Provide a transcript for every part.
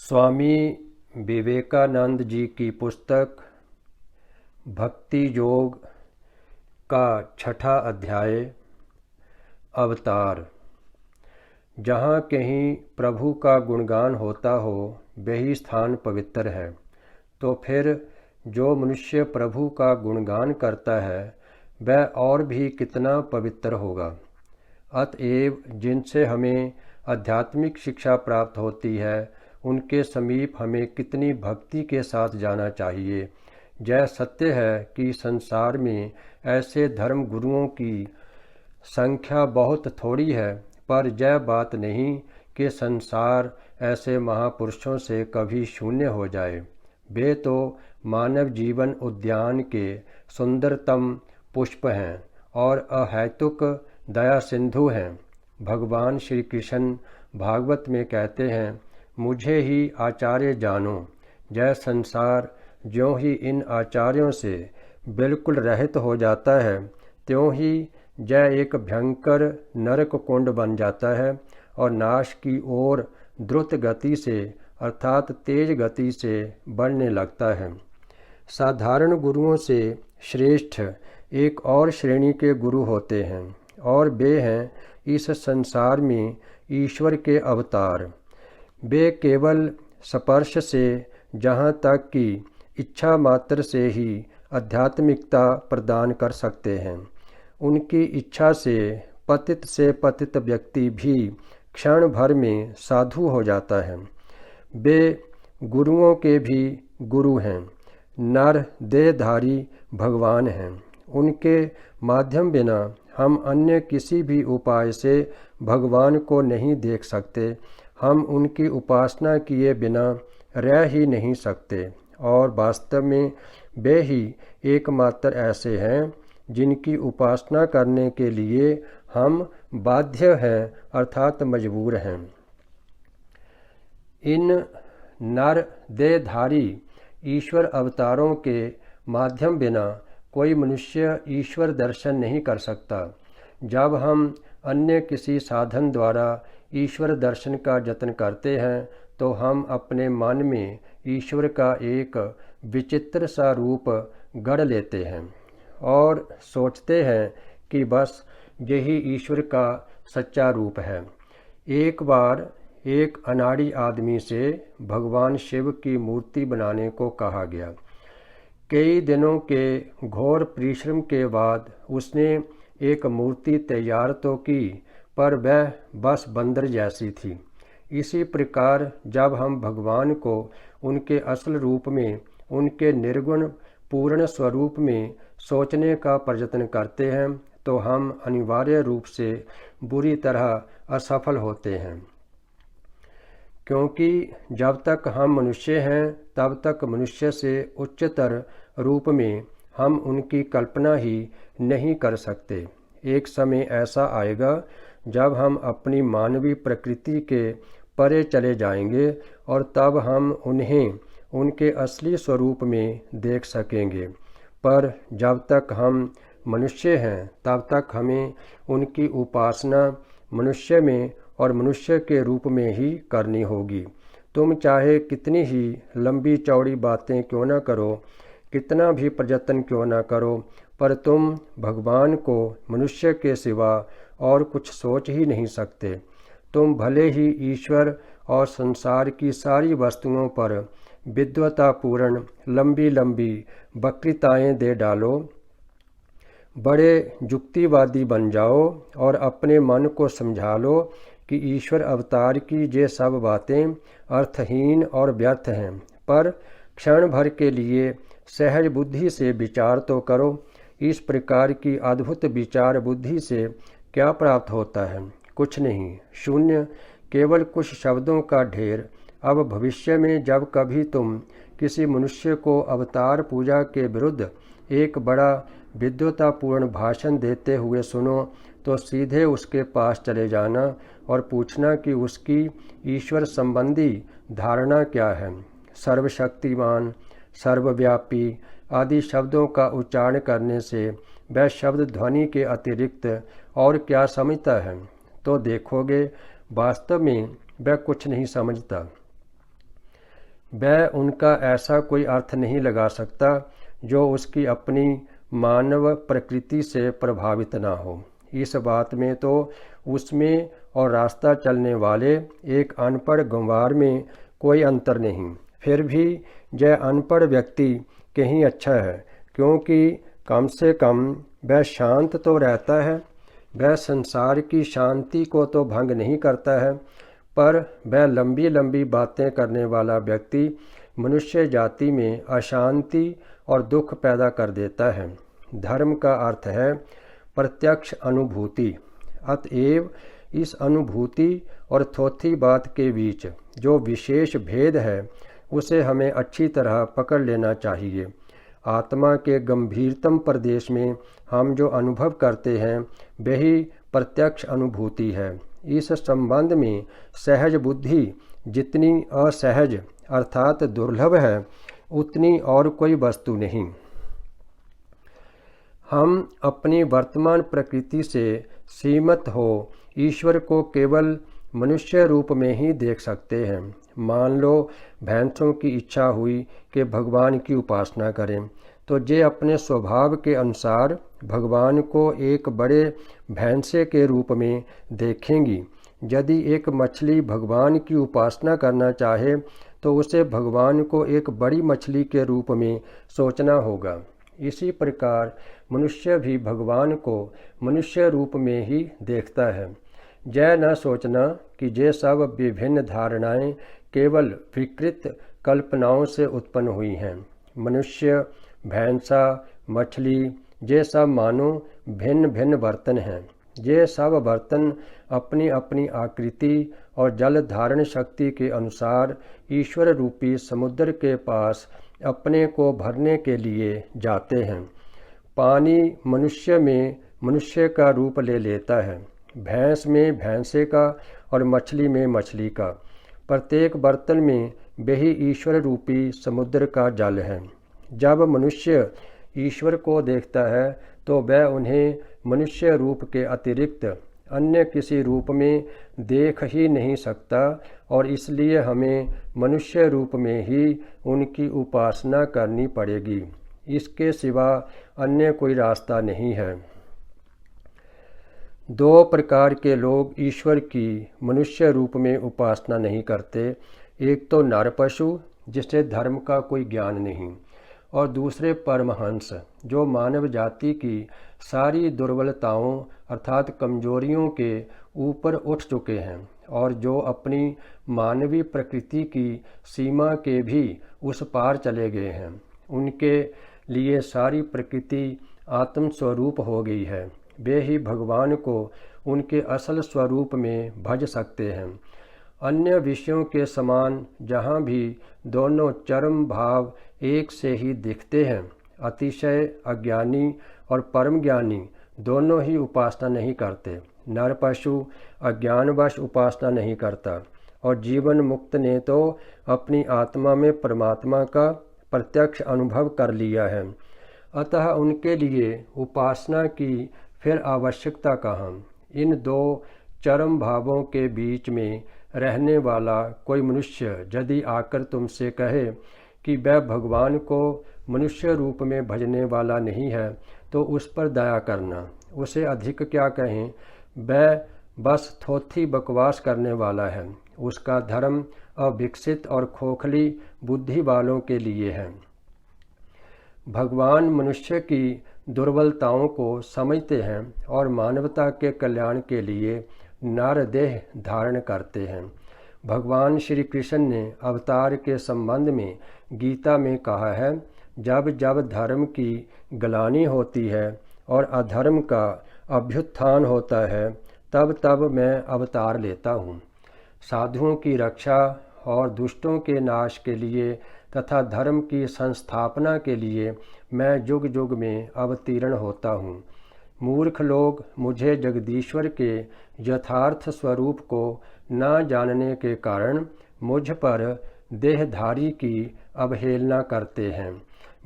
स्वामी विवेकानंद जी की पुस्तक भक्ति योग का 6ठा अध्याय अवतार। जहाँ कहीं प्रभु का गुणगान होता हो वही स्थान पवित्र है, तो फिर जो मनुष्य प्रभु का गुणगान करता है वह और भी कितना पवित्र होगा। अतएव जिनसे हमें आध्यात्मिक शिक्षा प्राप्त होती है उनके समीप हमें कितनी भक्ति के साथ जाना चाहिए। यह सत्य है कि संसार में ऐसे धर्म गुरुओं की संख्या बहुत थोड़ी है, पर यह बात नहीं कि संसार ऐसे महापुरुषों से कभी शून्य हो जाए। वे तो मानव जीवन उद्यान के सुंदरतम पुष्प हैं और अहैतुक दया सिंधु हैं। भगवान श्री कृष्ण भागवत में कहते हैं, मुझे ही आचार्य जानो। यह संसार ज्यों ही इन आचार्यों से बिल्कुल रहित हो जाता है त्यों ही यह एक भयंकर नरक कुंड बन जाता है और नाश की ओर द्रुत गति से अर्थात तेज गति से बढ़ने लगता है। साधारण गुरुओं से श्रेष्ठ एक और श्रेणी के गुरु होते हैं और वे हैं इस संसार में ईश्वर के अवतार। वे केवल स्पर्श से जहाँ तक कि इच्छा मात्र से ही आध्यात्मिकता प्रदान कर सकते हैं। उनकी इच्छा से पतित व्यक्ति भी क्षण भर में साधु हो जाता है। वे गुरुओं के भी गुरु हैं, नर देहधारी भगवान हैं। उनके माध्यम बिना हम अन्य किसी भी उपाय से भगवान को नहीं देख सकते। हम उनकी उपासना किए बिना रह ही नहीं सकते और वास्तव में वे ही एकमात्र ऐसे हैं जिनकी उपासना करने के लिए हम बाध्य हैं अर्थात मजबूर हैं। इन नर देहधारी ईश्वर अवतारों के माध्यम बिना कोई मनुष्य ईश्वर दर्शन नहीं कर सकता। जब हम अन्य किसी साधन द्वारा ईश्वर दर्शन का यत्न करते हैं तो हम अपने मन में ईश्वर का एक विचित्र सा रूप गढ़ लेते हैं और सोचते हैं कि बस यही ईश्वर का सच्चा रूप है। एक बार एक अनाड़ी आदमी से भगवान शिव की मूर्ति बनाने को कहा गया। कई दिनों के घोर परिश्रम के बाद उसने एक मूर्ति तैयार तो की, पर वह बस बंदर जैसी थी। इसी प्रकार जब हम भगवान को उनके असल रूप में, उनके निर्गुण पूर्ण स्वरूप में सोचने का प्रयत्न करते हैं तो हम अनिवार्य रूप से बुरी तरह असफल होते हैं, क्योंकि जब तक हम मनुष्य हैं तब तक मनुष्य से उच्चतर रूप में हम उनकी कल्पना ही नहीं कर सकते। एक समय ऐसा आएगा जब हम अपनी मानवीय प्रकृति के परे चले जाएंगे और तब हम उन्हें उनके असली स्वरूप में देख सकेंगे। पर जब तक हम मनुष्य हैं तब तक हमें उनकी उपासना मनुष्य में और मनुष्य के रूप में ही करनी होगी। तुम चाहे कितनी ही लंबी चौड़ी बातें क्यों न करो, कितना भी प्रयत्न क्यों न करो, पर तुम भगवान को मनुष्य के सिवा और कुछ सोच ही नहीं सकते। तुम भले ही ईश्वर और संसार की सारी वस्तुओं पर विद्वतापूर्ण लंबी लंबी वक्तृताएं दे डालो, बड़े युक्तिवादी बन जाओ और अपने मन को समझा लो कि ईश्वर अवतार की ये सब बातें अर्थहीन और व्यर्थ हैं, पर क्षण भर के लिए सहज बुद्धि से विचार तो करो। इस प्रकार की अद्भुत विचार बुद्धि से क्या प्राप्त होता है? कुछ नहीं, शून्य, केवल कुछ शब्दों का ढेर। अब भविष्य में जब कभी तुम किसी मनुष्य को अवतार पूजा के विरुद्ध एक बड़ा विद्वतापूर्ण भाषण देते हुए सुनो तो सीधे उसके पास चले जाना और पूछना कि उसकी ईश्वर संबंधी धारणा क्या है। सर्वशक्तिमान, सर्वव्यापी आदि शब्दों का उच्चारण करने से वह शब्द ध्वनि के अतिरिक्त और क्या समझता है? तो देखोगे वास्तव में वह कुछ नहीं समझता। वह उनका ऐसा कोई अर्थ नहीं लगा सकता जो उसकी अपनी मानव प्रकृति से प्रभावित ना हो। इस बात में तो उसमें और रास्ता चलने वाले एक अनपढ़ गंवार में कोई अंतर नहीं। फिर भी यह अनपढ़ व्यक्ति कहीं अच्छा है, क्योंकि कम से कम वह शांत तो रहता है। वह संसार की शांति को तो भंग नहीं करता है, पर वह लंबी लंबी बातें करने वाला व्यक्ति मनुष्य जाति में अशांति और दुख पैदा कर देता है। धर्म का अर्थ है प्रत्यक्ष अनुभूति। अतएव इस अनुभूति और थोथी बात के बीच जो विशेष भेद है उसे हमें अच्छी तरह पकड़ लेना चाहिए। आत्मा के गंभीरतम प्रदेश में हम जो अनुभव करते हैं वही प्रत्यक्ष अनुभूति है। इस संबंध में सहज बुद्धि जितनी असहज अर्थात दुर्लभ है उतनी और कोई वस्तु नहीं। हम अपनी वर्तमान प्रकृति से सीमित हो ईश्वर को केवल मनुष्य रूप में ही देख सकते हैं। मान लो भैंसों की इच्छा हुई कि भगवान की उपासना करें, तो जे अपने स्वभाव के अनुसार भगवान को एक बड़े भैंसे के रूप में देखेंगी। यदि एक मछली भगवान की उपासना करना चाहे तो उसे भगवान को एक बड़ी मछली के रूप में सोचना होगा। इसी प्रकार मनुष्य भी भगवान को मनुष्य रूप में ही देखता है। यह न सोचना कि ये सब विभिन्न धारणाएं केवल विकृत कल्पनाओं से उत्पन्न हुई हैं। मनुष्य, भैंसा, मछली ये सब मानो भिन्न भिन्न बर्तन हैं। ये सब बर्तन अपनी अपनी आकृति और जल धारण शक्ति के अनुसार ईश्वर रूपी समुद्र के पास अपने को भरने के लिए जाते हैं। पानी मनुष्य में मनुष्य का रूप ले लेता है, भैंस में भैंसे का और मछली में मछली का। प्रत्येक बर्तन में वही ईश्वर रूपी समुद्र का जल है। जब मनुष्य ईश्वर को देखता है तो वह उन्हें मनुष्य रूप के अतिरिक्त अन्य किसी रूप में देख ही नहीं सकता, और इसलिए हमें मनुष्य रूप में ही उनकी उपासना करनी पड़ेगी। इसके सिवा अन्य कोई रास्ता नहीं है। दो प्रकार के लोग ईश्वर की मनुष्य रूप में उपासना नहीं करते। एक तो नर पशु जिसे धर्म का कोई ज्ञान नहीं, और दूसरे परमहंस जो मानव जाति की सारी दुर्बलताओं अर्थात कमजोरियों के ऊपर उठ चुके हैं और जो अपनी मानवीय प्रकृति की सीमा के भी उस पार चले गए हैं। उनके लिए सारी प्रकृति आत्म स्वरूप हो गई है। वे ही भगवान को उनके असल स्वरूप में भज सकते हैं। अन्य विषयों के समान जहाँ भी दोनों चरम भाव एक से ही दिखते हैं, अतिशय अज्ञानी और परम ज्ञानी दोनों ही उपासना नहीं करते। नर पशु अज्ञानवश उपासना नहीं करता, और जीवन मुक्त ने तो अपनी आत्मा में परमात्मा का प्रत्यक्ष अनुभव कर लिया है। अतः उनके लिए उपासना की फिर आवश्यकता कहाँ। इन दो चरम भावों के बीच में रहने वाला कोई मनुष्य यदि आकर तुमसे कहे कि वह भगवान को मनुष्य रूप में भजने वाला नहीं है तो उस पर दया करना। उसे अधिक क्या कहें, वह बस थोथी बकवास करने वाला है। उसका धर्म अविकसित और खोखली बुद्धि वालों के लिए है। भगवान मनुष्य की दुर्बलताओं को समझते हैं और मानवता के कल्याण के लिए नरदेह धारण करते हैं। भगवान श्री कृष्ण ने अवतार के संबंध में गीता में कहा है, जब जब धर्म की ग्लानि होती है और अधर्म का अभ्युत्थान होता है तब तब मैं अवतार लेता हूँ। साधुओं की रक्षा और दुष्टों के नाश के लिए तथा धर्म की संस्थापना के लिए मैं युग युग में अवतीर्ण होता हूँ। मूर्ख लोग मुझे जगदीश्वर के यथार्थ स्वरूप को न जानने के कारण मुझ पर देहधारी की अवहेलना करते हैं।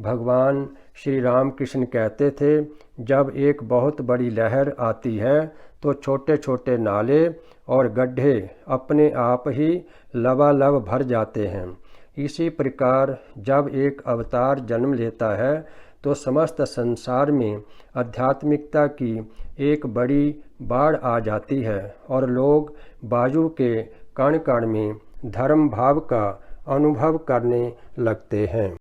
भगवान श्री राम कृष्ण कहते थे, जब एक बहुत बड़ी लहर आती है तो छोटे छोटे नाले और गड्ढे अपने आप ही लबालब भर जाते हैं। इसी प्रकार जब एक अवतार जन्म लेता है तो समस्त संसार में आध्यात्मिकता की एक बड़ी बाढ़ आ जाती है और लोग वायु के कण कण में धर्म भाव का अनुभव करने लगते हैं।